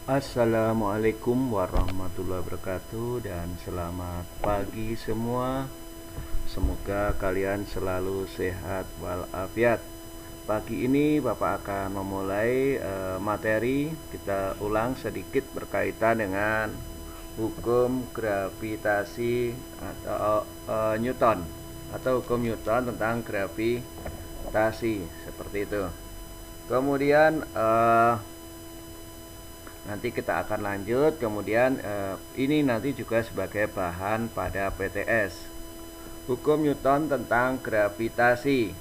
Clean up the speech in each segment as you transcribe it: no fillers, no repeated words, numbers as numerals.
Assalamualaikum warahmatullahi wabarakatuh dan selamat pagi semua. Semoga kalian selalu sehat walafiat. Pagi ini Bapak akan memulai materi. Kita ulang sedikit berkaitan dengan hukum gravitasi atau Newton atau hukum Newton tentang gravitasi seperti itu. Kemudian nanti kita akan lanjut. Kemudian ini nanti juga sebagai bahan pada PTS. Hukum Newton tentang gravitasi.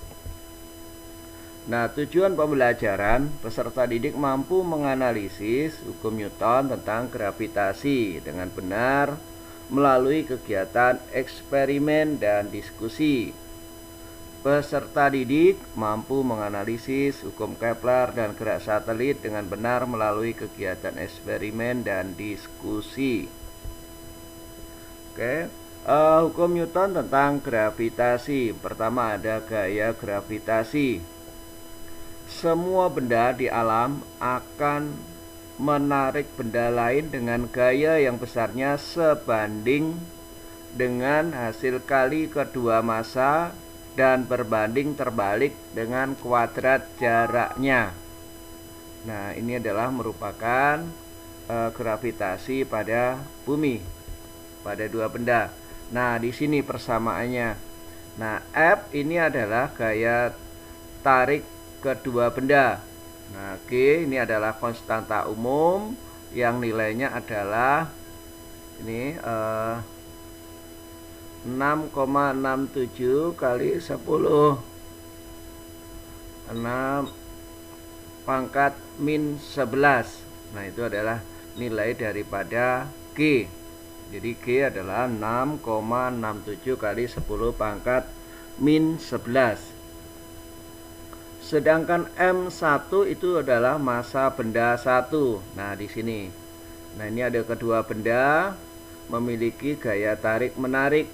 Nah, tujuan pembelajaran peserta didik mampu menganalisis hukum Newton tentang gravitasi dengan benar melalui kegiatan eksperimen dan diskusi. Peserta didik mampu menganalisis hukum Kepler dan gerak satelit dengan benar melalui kegiatan eksperimen dan diskusi. Hukum Newton tentang gravitasi. Pertama ada gaya gravitasi. Semua benda di alam akan menarik benda lain dengan gaya yang besarnya sebanding dengan hasil kali kedua massa dan berbanding terbalik dengan kuadrat jaraknya. Nah, ini adalah merupakan gravitasi pada bumi, pada dua benda. Nah, di sini persamaannya. Nah, F ini adalah gaya tarik kedua benda. Nah, G ini adalah konstanta umum yang nilainya adalah ini 6,67 kali 10 6 pangkat min 11. Nah, itu adalah nilai daripada G. Jadi G adalah 6,67 kali 10 pangkat min 11. Sedangkan M1 itu adalah massa benda 1. Nah, di sini. Nah, ini ada kedua benda memiliki gaya tarik menarik.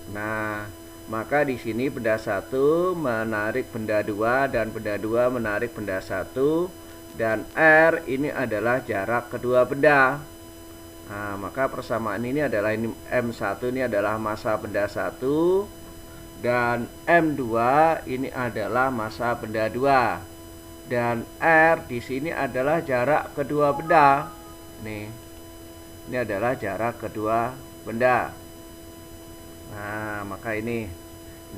Nah, maka di sini benda 1 menarik benda 2 dan benda 2 menarik benda 1, dan R ini adalah jarak kedua benda. Nah, maka persamaan ini adalah ini M1 ini adalah massa benda 1 dan M2 ini adalah massa benda 2. Dan R di sini adalah jarak kedua benda. Nih. Ini adalah jarak kedua benda. Nah, maka ini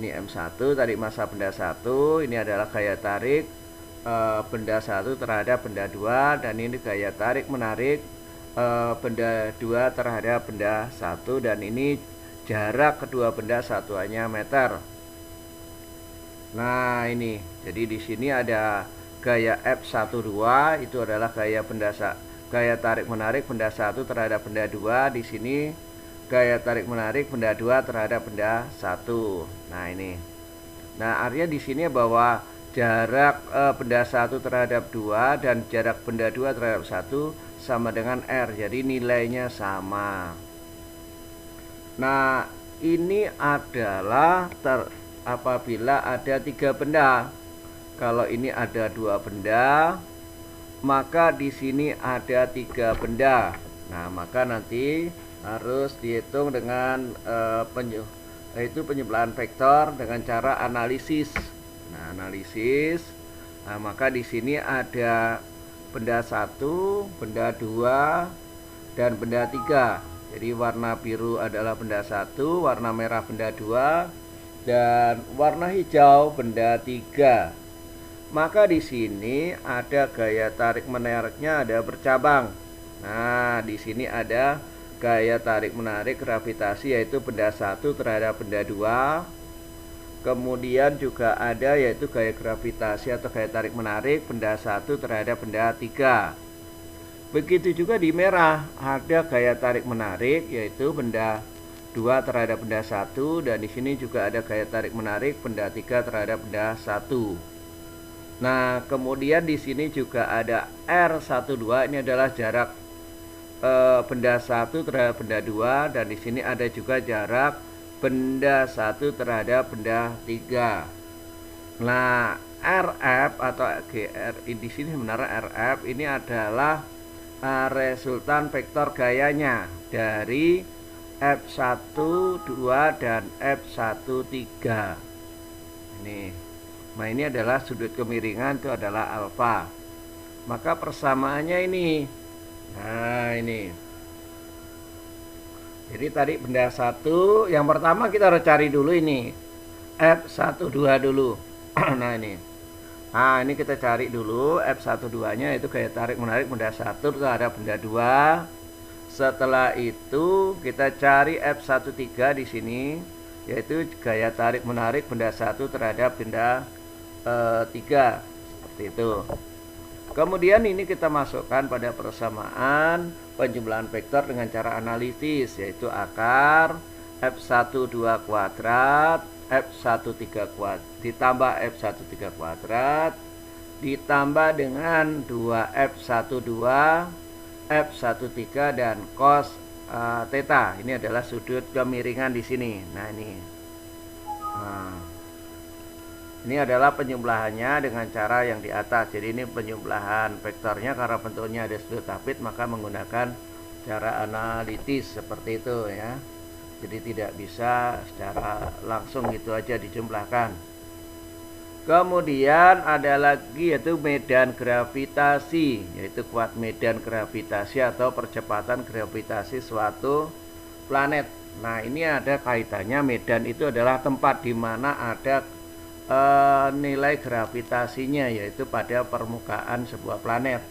M1 tarik massa benda 1, ini adalah gaya tarik benda 1 terhadap benda 2, dan ini gaya tarik menarik benda 2 terhadap benda 1, dan ini jarak kedua benda satuannya meter. Nah, ini. Jadi di sini ada gaya F12 itu adalah gaya tarik menarik benda 1 terhadap benda 2. Di sini gaya tarik menarik benda 2 terhadap benda 1. Nah, ini. Nah, artinya di sini bahwa jarak benda 1 terhadap 2 dan jarak benda 2 terhadap 1 sama dengan R. Jadi nilainya sama. Nah, ini adalah apabila ada 3 benda. Kalau ini ada 2 benda, maka di sini ada 3 benda. Nah, maka nanti harus dihitung dengan penyebelahan vektor dengan cara analisis. Nah, analisis. Nah, maka di sini ada benda 1, benda 2, dan benda 3. Jadi warna biru adalah benda 1, warna merah benda 2, dan warna hijau benda 3. Maka di sini ada gaya tarik menariknya ada bercabang. Nah, di sini ada gaya tarik menarik gravitasi yaitu benda 1 terhadap benda 2. Kemudian juga ada yaitu gaya gravitasi atau gaya tarik menarik benda 1 terhadap benda 3. Begitu juga di merah ada gaya tarik menarik yaitu benda 2 terhadap benda 1, dan di sini juga ada gaya tarik menarik benda 3 terhadap benda 1. Nah, kemudian di sini juga ada R12, ini adalah jarak benda 1 terhadap benda 2, dan di sini ada juga jarak benda 1 terhadap benda 3. Nah, RF atau GR di sini sebenarnya RF ini adalah resultan vektor gayanya dari F12 dan F13 ini. Nah ini adalah sudut kemiringan, itu adalah alfa. Maka persamaannya ini, nah ini. Jadi tadi benda satu, yang pertama kita harus cari dulu ini F12 dulu. Nah ini. Nah ini kita cari dulu F12 nya, itu gaya tarik menarik benda satu terhadap benda dua. Setelah itu kita cari F13 di sini, yaitu gaya tarik menarik benda satu terhadap benda 3, seperti itu. Kemudian ini kita masukkan pada persamaan penjumlahan vektor dengan cara analisis, yaitu akar F12 kuadrat F13 kuadrat ditambah F13 kuadrat ditambah dengan 2F12 F13 dan cos theta. Ini adalah sudut kemiringan di sini. Nah ini. Ini adalah penjumlahannya dengan cara yang di atas. Jadi ini penjumlahan vektornya, karena bentuknya ada sudut tapit maka menggunakan cara analitis seperti itu ya. Jadi tidak bisa secara langsung gitu aja dijumlahkan. Kemudian ada lagi yaitu medan gravitasi, yaitu kuat medan gravitasi atau percepatan gravitasi suatu planet. Nah ini ada kaitannya, medan itu adalah tempat di mana ada nilai gravitasinya, yaitu pada permukaan sebuah planet.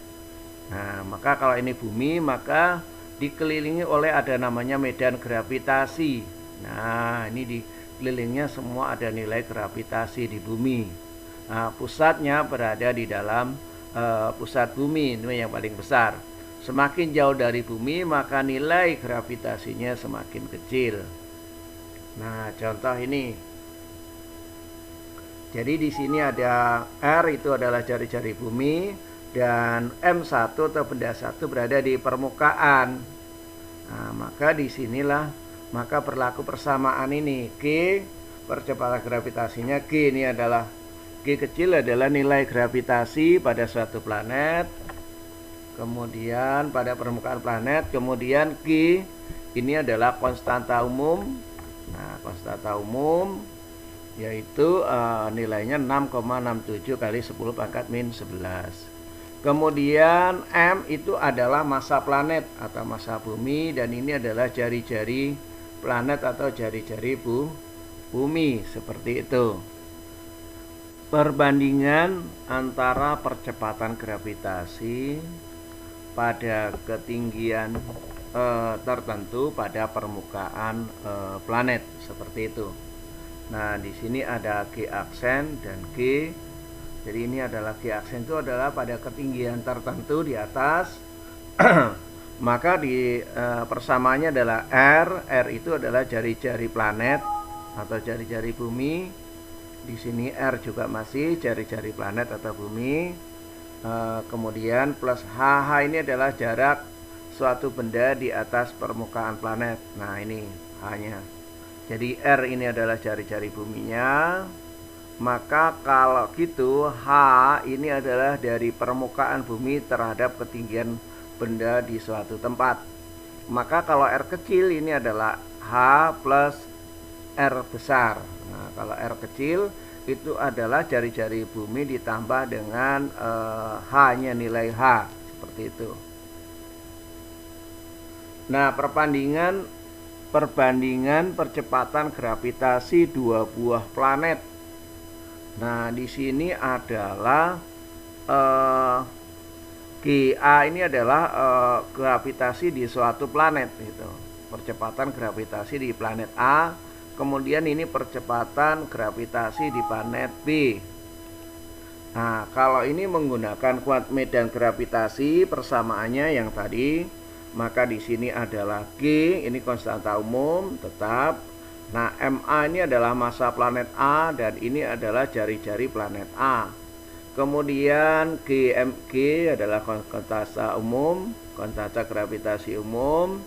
Nah maka kalau ini bumi, maka dikelilingi oleh ada namanya medan gravitasi. Nah ini dikelilingnya semua ada nilai gravitasi di bumi. Nah pusatnya berada di dalam pusat bumi, ini yang paling besar. Semakin jauh dari bumi maka nilai gravitasinya semakin kecil. Nah contoh ini. Jadi di sini ada R, itu adalah jari-jari bumi, dan M1 atau benda satu berada di permukaan. Nah, maka disinilah maka berlaku persamaan ini. G percepatan gravitasinya, G ini adalah G kecil adalah nilai gravitasi pada suatu planet. Kemudian pada permukaan planet, kemudian G ini adalah konstanta umum. Nah, konstanta umum yaitu nilainya 6,67 kali 10 pangkat min 11. Kemudian M itu adalah massa planet atau massa bumi, dan ini adalah jari-jari planet atau jari-jari bumi, seperti itu. Perbandingan antara percepatan gravitasi pada ketinggian tertentu pada permukaan planet, seperti itu. Nah, di sini ada G aksen dan G. Jadi ini adalah G aksen, itu adalah pada ketinggian tertentu di atas. Maka di persamaannya adalah R itu adalah jari-jari planet atau jari-jari bumi. Di sini R juga masih jari-jari planet atau bumi. Kemudian plus HH ini adalah jarak suatu benda di atas permukaan planet. Nah, ini H-nya. Jadi R ini adalah jari-jari buminya. Maka kalau gitu H ini adalah dari permukaan bumi terhadap ketinggian benda di suatu tempat. Maka kalau R kecil ini adalah H plus R besar. Nah kalau R kecil itu adalah jari-jari bumi ditambah dengan H-nya, nilai H, seperti itu. Nah perbandingan percepatan gravitasi dua buah planet. Nah, di sini adalah GA ini adalah gravitasi di suatu planet gitu. Percepatan gravitasi di planet A, kemudian ini percepatan gravitasi di planet B. Nah, kalau ini menggunakan kuat medan gravitasi, persamaannya yang tadi, maka di sini adalah G, ini konstanta umum tetap. Nah, MA ini adalah massa planet A dan ini adalah jari-jari planet A. Kemudian GMG adalah konstanta umum, konstanta gravitasi umum.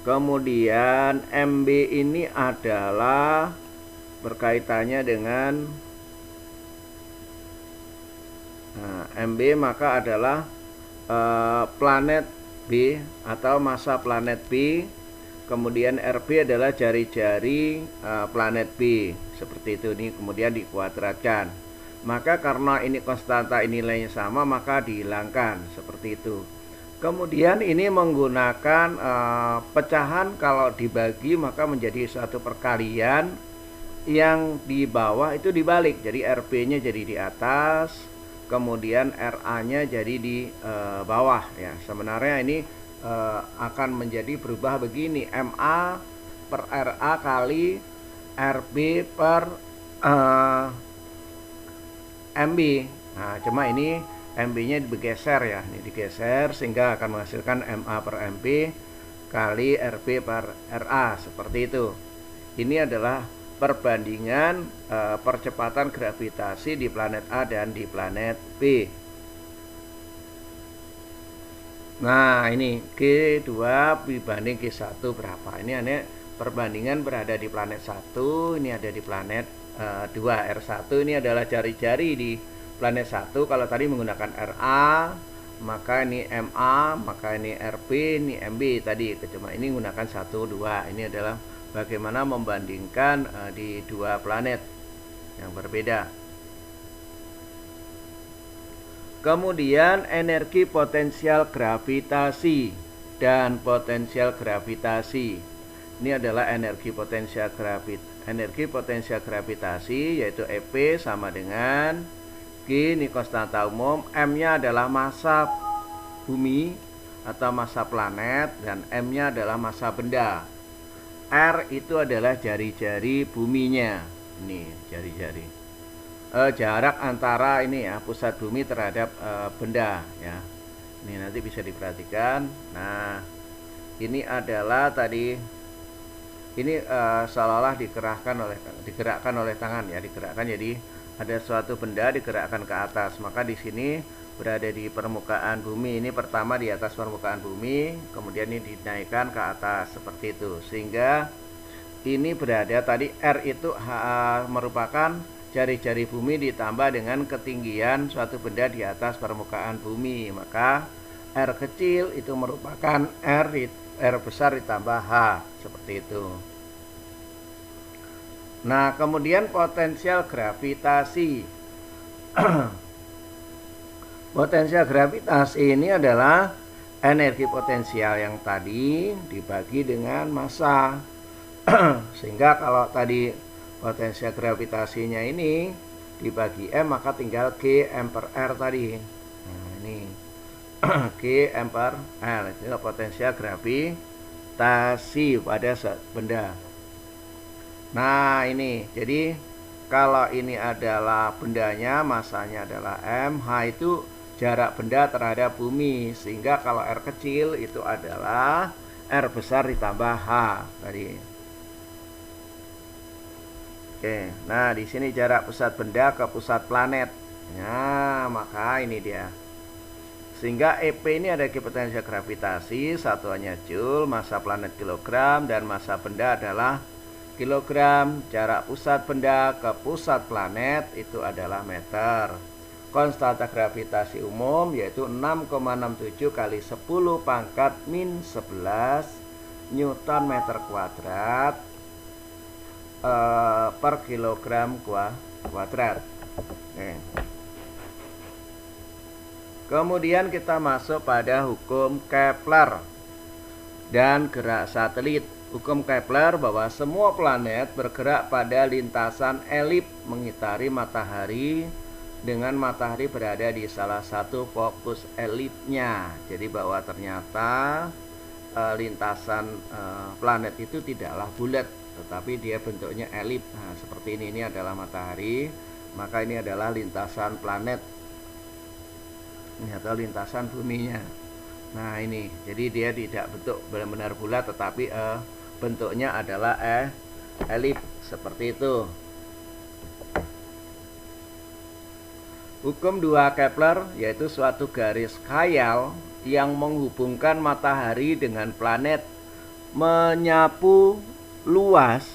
Kemudian MB ini adalah berkaitannya dengan MB, maka adalah planet B atau massa planet B, kemudian RB adalah jari-jari planet B, seperti itu. Ini kemudian dikuadratkan. Maka karena ini konstanta, ini nilainya sama, maka dihilangkan, seperti itu. Kemudian ini menggunakan pecahan, kalau dibagi maka menjadi suatu perkalian, yang di bawah itu dibalik. Jadi RB-nya jadi di atas, kemudian RA-nya jadi di bawah ya. Sebenarnya ini akan menjadi berubah begini, MA per RA kali RB per MB. Nah, cuma ini MB-nya bergeser ya, ini digeser sehingga akan menghasilkan MA per MB kali RB per RA, seperti itu. Ini adalah perbandingan percepatan gravitasi di planet A dan di planet B. Nah, ini G2 dibanding G1 berapa? Ini perbandingan berada di planet 1, ini ada di planet 2. R1 ini adalah jari-jari di planet 1. Kalau tadi menggunakan RA, maka ini MA, maka ini RB, ini MB tadi. Cuma ini menggunakan 1, 2. Ini adalah bagaimana membandingkan di dua planet yang berbeda. Kemudian energi potensial gravitasi dan potensial gravitasi. Ini adalah energi potensial gravitasi, yaitu EP sama dengan G, ini konstanta umum. M-nya adalah massa bumi atau massa planet, dan M-nya adalah massa benda. R itu adalah jari-jari buminya. Ini jari-jari. Jarak antara ini ya, pusat bumi terhadap benda ya. Ini nanti bisa diperhatikan. Nah, ini adalah tadi, ini seolah-olah digerakkan oleh tangan ya, digerakkan. Jadi ada suatu benda digerakkan ke atas. Maka di sini berada di permukaan bumi. Ini pertama di atas permukaan bumi, kemudian ini dinaikkan ke atas seperti itu. Sehingga ini berada tadi, R itu merupakan jari-jari bumi ditambah dengan ketinggian suatu benda di atas permukaan bumi. Maka R kecil itu merupakan R besar ditambah H, seperti itu. Nah, kemudian potensial gravitasi. Potensial gravitasi ini adalah energi potensial yang tadi dibagi dengan massa. Sehingga kalau tadi potensial gravitasinya ini dibagi M, maka tinggal G M per R tadi. Nah, ini G M per R itu potensial gravitasi pada benda. Nah, ini jadi kalau ini adalah bendanya, masanya adalah M, H itu jarak benda terhadap bumi. Sehingga kalau R kecil itu adalah R besar ditambah H tadi. Oke, nah di sini jarak pusat benda ke pusat planet. Nah, maka ini dia. Sehingga EP ini ada potensial gravitasi, satuannya joule, massa planet kilogram, dan massa benda adalah kilogram. Jarak pusat benda ke pusat planet itu adalah meter. Konstanta gravitasi umum yaitu 6,67 kali 10 pangkat min 11 Newton meter kuadrat per kilogram kuadrat. Kemudian kita masuk pada hukum Kepler dan gerak satelit. Hukum Kepler bahwa semua planet bergerak pada lintasan elip mengitari matahari dengan matahari berada di salah satu fokus elipnya. Jadi bahwa ternyata lintasan planet itu tidaklah bulat, tetapi dia bentuknya elip. Nah, seperti ini adalah matahari, maka ini adalah lintasan planet, ini atau lintasan buminya. Nah, ini jadi dia tidak bentuk benar-benar bulat, tetapi bentuknya adalah elip, seperti itu. Hukum 2 Kepler yaitu suatu garis khayal yang menghubungkan matahari dengan planet menyapu luas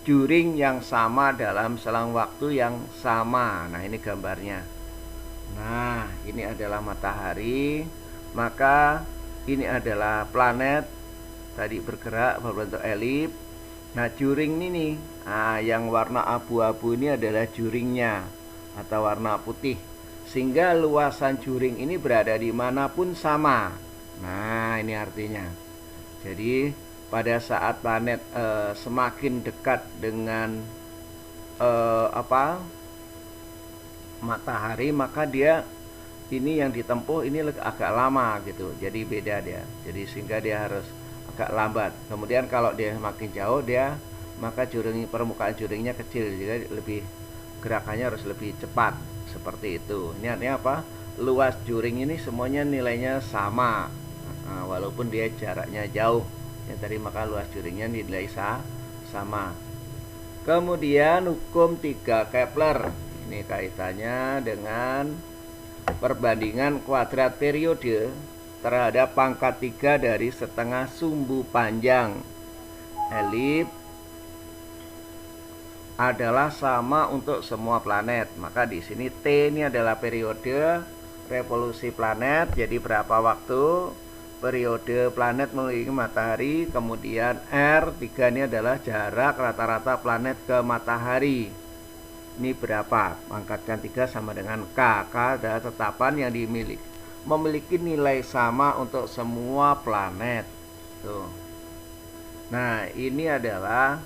juring yang sama dalam selang waktu yang sama. Nah, ini gambarnya. Nah, ini adalah matahari, maka ini adalah planet tadi bergerak berbentuk elip. Nah, juring ini nih, yang warna abu-abu ini adalah juringnya atau warna putih, sehingga luasan juring ini berada di manapun sama. Nah, ini artinya. Jadi pada saat planet semakin dekat dengan matahari, maka dia ini yang ditempuh ini agak lama gitu. Jadi beda dia. Jadi sehingga dia harus agak lambat. Kemudian kalau dia makin jauh maka permukaan juringnya kecil, jadi lebih gerakannya harus lebih cepat seperti itu. Ini artinya apa? Luas juring ini semuanya nilainya sama, walaupun dia jaraknya jauh. Ya tadi maka luas juringnya nilai sama. Kemudian hukum 3 Kepler. Ini kaitannya dengan perbandingan kuadrat periode terhadap pangkat 3 dari setengah sumbu panjang elip adalah sama untuk semua planet. Maka di sini T ini adalah periode revolusi planet, jadi berapa waktu periode planet mengelilingi matahari. Kemudian R3 ini adalah jarak rata-rata planet ke matahari. Ini berapa? Pangkatkan 3 sama dengan K. K adalah tetapan yang memiliki nilai sama untuk semua planet. Tuh. Nah, ini adalah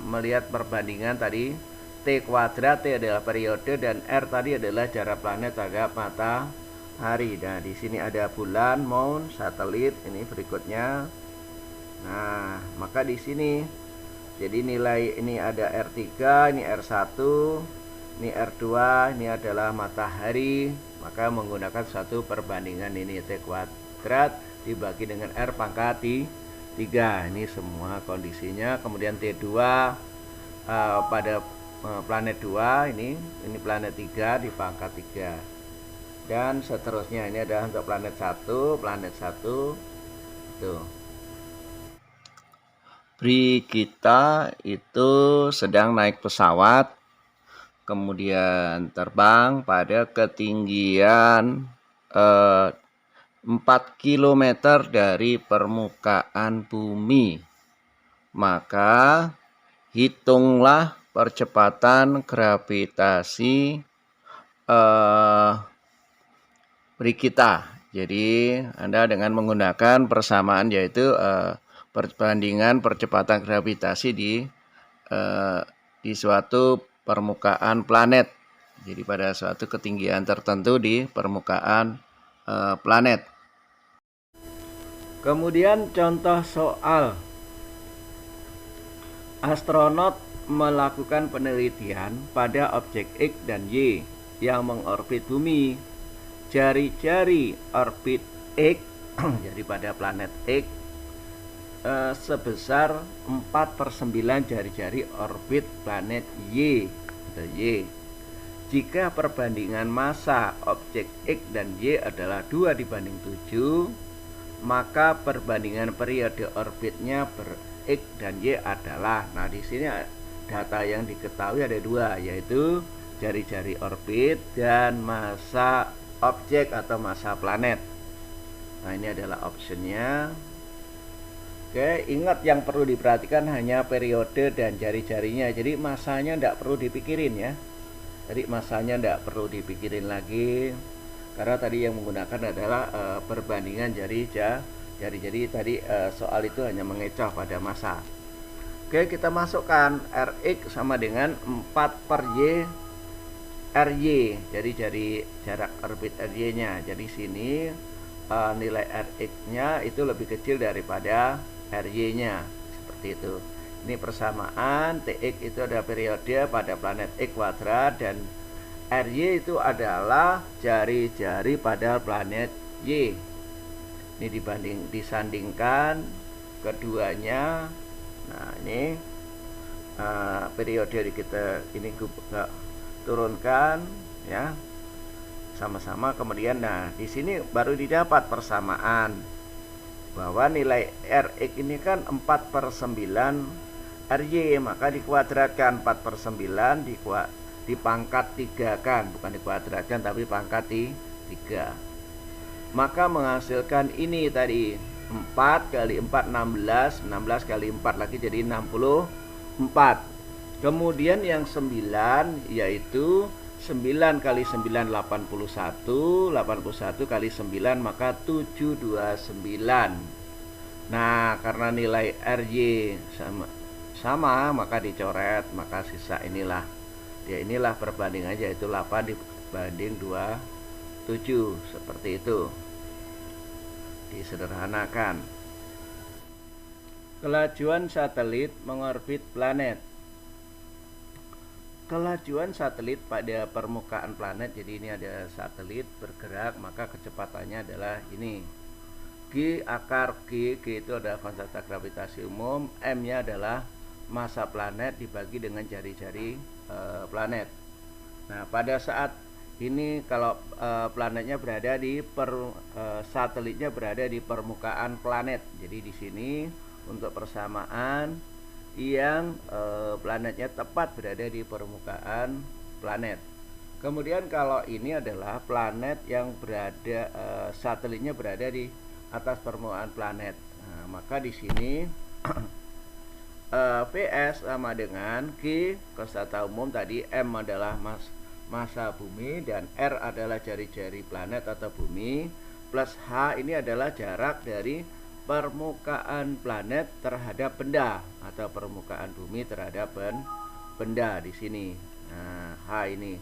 melihat perbandingan tadi. T kuadrat, T adalah periode, dan R tadi adalah jarak planet terhadap matahari. Nah, di sini ada bulan, moon, satelit. Ini berikutnya. Nah, maka di sini jadi nilai ini ada R3, ini R1, ini R2, ini adalah matahari. Maka menggunakan satu perbandingan ini T kuadrat dibagi dengan R pangkat 3. Ini semua kondisinya. Kemudian T2 pada planet 2 ini planet 3 di pangkat 3. Dan seterusnya. Ini adalah untuk planet 1 tuh. Kita itu sedang naik pesawat, kemudian terbang pada ketinggian 4 km dari permukaan bumi. Maka hitunglah percepatan gravitasi beri kita. Jadi Anda dengan menggunakan persamaan, yaitu perbandingan percepatan gravitasi di suatu permukaan planet. Jadi pada suatu ketinggian tertentu di permukaan planet. Kemudian contoh soal. Astronot melakukan penelitian pada objek X dan Y yang mengorbit bumi. Jari-jari orbit X jadi pada planet X sebesar 4/9 jari-jari orbit planet Y. Jika perbandingan massa objek X dan Y adalah 2:7, maka perbandingan periode orbitnya X dan Y adalah. Nah, di sini data yang diketahui ada 2, yaitu jari-jari orbit dan massa objek atau massa planet. Nah, ini adalah optionnya. Oke, ingat yang perlu diperhatikan hanya periode dan jari-jarinya. Jadi masanya tidak perlu dipikirin ya. Jadi masanya tidak perlu dipikirin lagi, karena tadi yang menggunakan adalah perbandingan jari-jari tadi. Soal itu hanya mengecoh pada massa. Oke, kita masukkan Rx sama dengan 4/Y RY. Jadi jarak orbit RY nya. Jadi sini nilai Rx nya itu lebih kecil daripada RY nya, seperti itu. Ini persamaan. Tx itu adalah periode pada planet X kuadrat, dan RY itu adalah jari-jari pada planet Y. Ini disandingkan keduanya. Nah, ini periode kita ini turunkan ya sama-sama. Kemudian nah di sini baru didapat persamaan bahwa nilai Rx ini kan 4/9 RY, maka dikuadratkan 4/9 dipangkat 3 kan, bukan dikuadratkan tapi pangkat 3. maka menghasilkan ini tadi 4 kali 4 16, 16 kali 4 lagi jadi 64. Kemudian yang 9 yaitu 9 kali 9 81, 81 kali 9 maka 729. Nah, karena nilai RY sama maka dicoret, maka sisa inilah. Ya inilah perbandingannya, yaitu 8 dibanding 27, seperti itu. Disederhanakan. Kelajuan satelit mengorbit planet. Kelajuan satelit pada permukaan planet, jadi ini ada satelit bergerak, maka kecepatannya adalah ini. G akar G itu adalah konstanta gravitasi umum, M-nya adalah massa planet dibagi dengan jari-jari planet. Nah, pada saat ini kalau planetnya berada di satelitnya berada di permukaan planet. Jadi di sini untuk persamaan yang planetnya tepat berada di permukaan planet. Kemudian kalau ini adalah planet yang berada satelitnya berada di atas permukaan planet. Nah, maka di sini Vs sama dengan G konstanta umum tadi, M adalah massa bumi dan R adalah jari-jari planet atau bumi, plus H ini adalah jarak dari permukaan planet terhadap benda atau permukaan bumi terhadap benda di sini. Nah, H ini.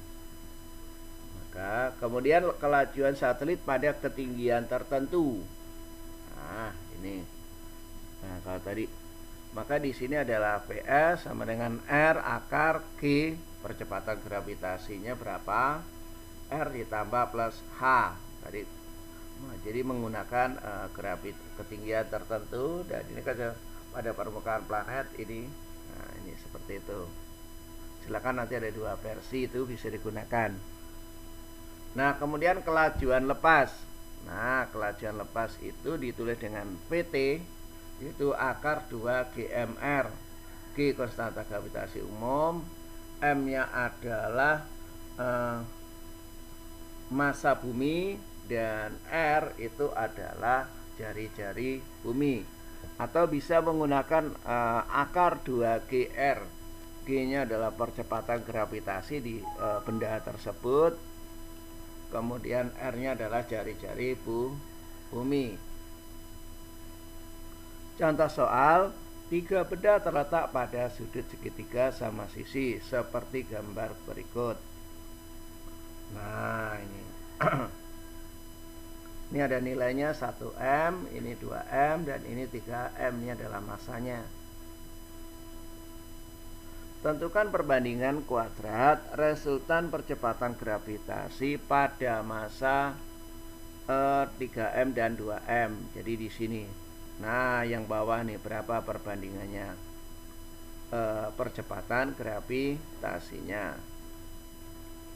Maka kemudian kelajuan satelit pada ketinggian tertentu. Nah, ini. Nah, kalau tadi maka di sini adalah Vs sama dengan R akar G, percepatan gravitasinya berapa? R ditambah plus H tadi. Nah, jadi menggunakan ketinggian tertentu, dan ini kan pada permukaan planet ini. Nah, ini seperti itu. Silakan, nanti ada 2 versi itu bisa digunakan. Nah, kemudian kelajuan lepas. Nah, kelajuan lepas itu ditulis dengan PT, itu akar 2 GMR. G konstanta gravitasi umum, M-nya adalah massa bumi, dan R itu adalah jari-jari bumi. Atau bisa menggunakan akar 2 GR. G-nya adalah percepatan gravitasi di benda tersebut. Kemudian R-nya adalah jari-jari bumi. Contoh soal, 3 benda terletak pada sudut segitiga sama sisi seperti gambar berikut. Nah, ini. Ini ada nilainya 1M, ini 2M, dan ini 3M. Ini adalah masanya. Tentukan perbandingan kuadrat resultan percepatan gravitasi pada massa 3M dan 2M. Jadi di sini. Nah, yang bawah nih berapa perbandingannya percepatan gravitasinya.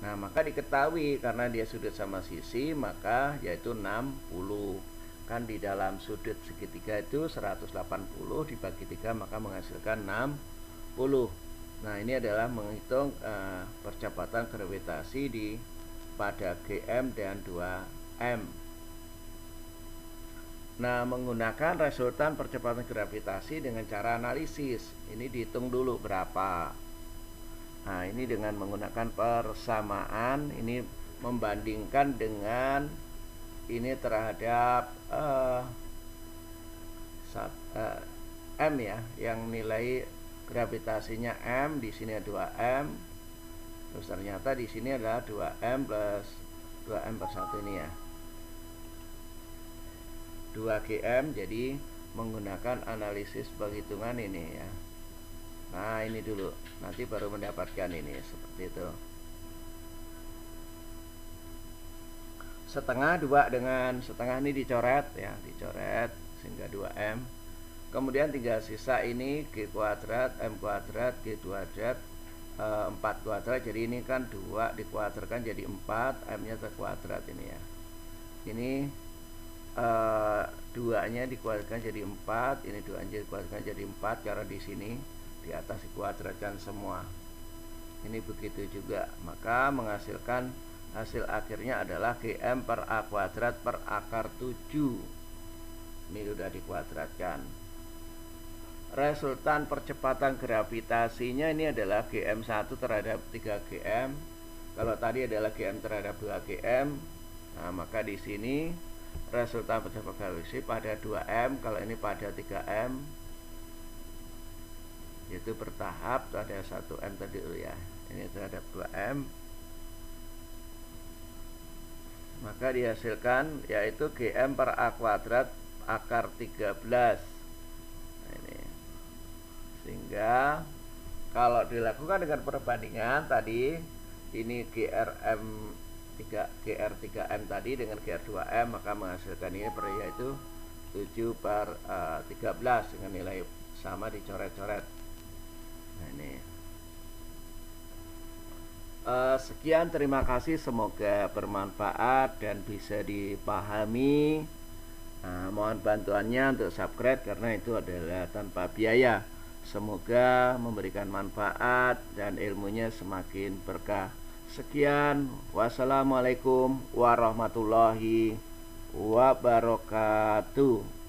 Nah, maka diketahui karena dia sudut sama sisi, maka yaitu 60. Kan di dalam sudut segitiga itu 180 dibagi 3 maka menghasilkan 60. Nah, ini adalah menghitung percepatan gravitasi pada GM dan 2M. Nah, menggunakan resultan percepatan gravitasi dengan cara analisis. Ini dihitung dulu berapa. Nah, ini dengan menggunakan persamaan, ini membandingkan dengan ini terhadap M ya, yang nilai gravitasinya M, di sini ada 2M. Terus ternyata di sini adalah 2M plus 2M per 1 ini ya. 2GM, jadi menggunakan analisis penghitungan ini ya. Nah, ini dulu, nanti baru mendapatkan ini seperti itu. Setengah 2 dengan setengah ini dicoret ya, dicoret sehingga 2M. Kemudian tinggal sisa ini G kuadrat, M kuadrat, G kuadrat, 4 kuadrat. Jadi ini kan 2 dikuadratkan jadi 4, M-nya terkuadrat ini ya. Ini 2-nya dikuadratkan jadi 4, ini 2-nya dikuadratkan jadi 4 karena di sini di atas dikuadratkan semua. Ini begitu juga, maka menghasilkan hasil akhirnya adalah GM per A kuadrat per akar 7. Ini sudah dikuadratkan. Resultan percepatan gravitasinya ini adalah GM1 terhadap 3 GM. Kalau tadi adalah GM terhadap 2 GM. Nah, maka di sini resultan percepatan gravitasi pada 2M, kalau ini pada 3M. Itu bertahap, ada 1M tadi ya. Ini terhadap 2M. Maka dihasilkan yaitu GM per A kuadrat akar 13. Nah, ini. Sehingga kalau dilakukan dengan perbandingan tadi, ini GR3M tadi dengan GR2M, maka menghasilkan ini yaitu 7/13 dengan nilai sama, dicoret-coret. Nah, ini. Sekian, terima kasih, semoga bermanfaat dan bisa dipahami. Mohon bantuannya untuk subscribe karena itu adalah tanpa biaya. Semoga memberikan manfaat dan ilmunya semakin berkah. Sekian, wassalamualaikum warahmatullahi wabarakatuh.